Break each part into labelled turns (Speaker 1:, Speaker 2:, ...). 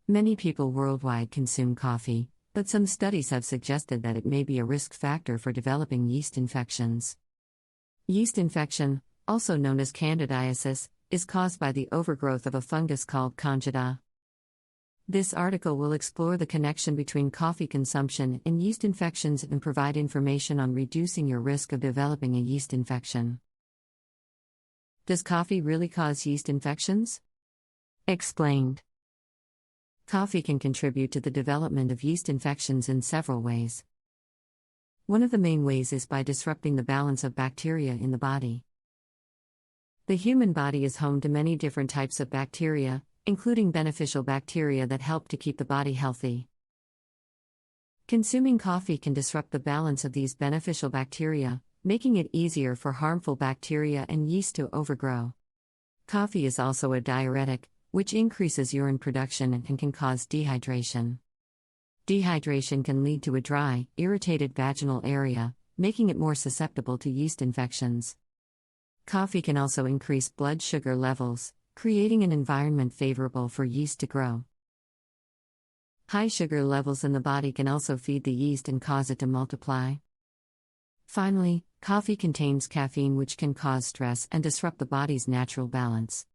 Speaker 1: Many people worldwide consume coffee, but some studies have suggested that it may be a risk factor for developing yeast infections. Yeast infection, also known as candidiasis, is caused by the overgrowth of a fungus called Candida. This article will explore the connection between coffee consumption and yeast infections and provide information on reducing your risk of developing a yeast infection. Does coffee really cause yeast infections? Explained. Coffee can contribute to the development of yeast infections in several ways. One of the main ways is by disrupting the balance of bacteria in the body. The human body is home to many different types of bacteria, including beneficial bacteria that help to keep the body healthy. Consuming coffee can disrupt the balance of these beneficial bacteria, making it easier for harmful bacteria and yeast to overgrow. Coffee is also a diuretic, which increases urine production and can cause dehydration. Dehydration can lead to a dry, irritated vaginal area, making it more susceptible to yeast infections. Coffee can also increase blood sugar levels, creating an environment favorable for yeast to grow. High sugar levels in the body can also feed the yeast and cause it to multiply. Finally, coffee contains caffeine, which can cause stress and disrupt the body's natural balance.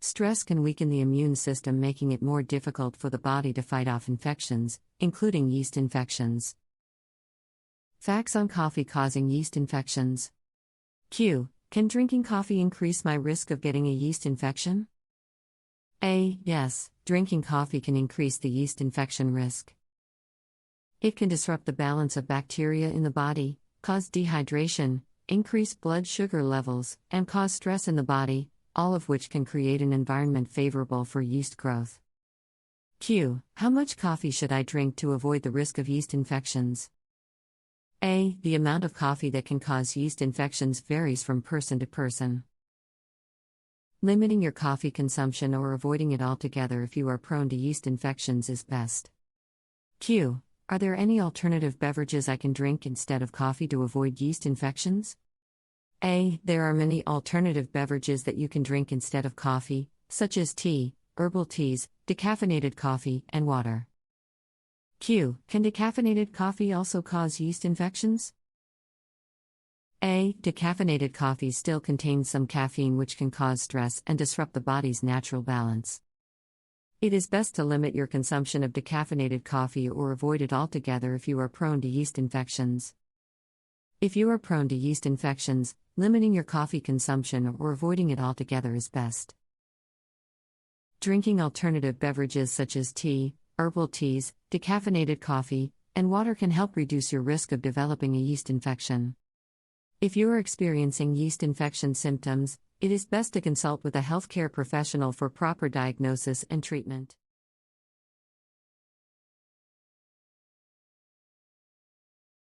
Speaker 1: Stress can weaken the immune system, making it more difficult for the body to fight off infections, including yeast infections. Facts on coffee causing yeast infections. Q. Can drinking coffee increase my risk of getting a yeast infection? A. Yes, drinking coffee can increase the yeast infection risk. It can disrupt the balance of bacteria in the body, cause dehydration, increase blood sugar levels, and cause stress in the body, all of which can create an environment favorable for yeast growth. Q. How much coffee should I drink to avoid the risk of yeast infections? A. The amount of coffee that can cause yeast infections varies from person to person. Limiting your coffee consumption or avoiding it altogether if you are prone to yeast infections is best. Q. Are there any alternative beverages I can drink instead of coffee to avoid yeast infections? A. There are many alternative beverages that you can drink instead of coffee, such as tea, herbal teas, decaffeinated coffee, and water. Q. Can decaffeinated coffee also cause yeast infections? A. Decaffeinated coffee still contains some caffeine, which can cause stress and disrupt the body's natural balance. It is best to limit your consumption of decaffeinated coffee or avoid it altogether if you are prone to yeast infections. If you are prone to yeast infections, limiting your coffee consumption or avoiding it altogether is best. Drinking alternative beverages such as tea, herbal teas, decaffeinated coffee, and water can help reduce your risk of developing a yeast infection. If you are experiencing yeast infection symptoms, it is best to consult with a healthcare professional for proper diagnosis and treatment.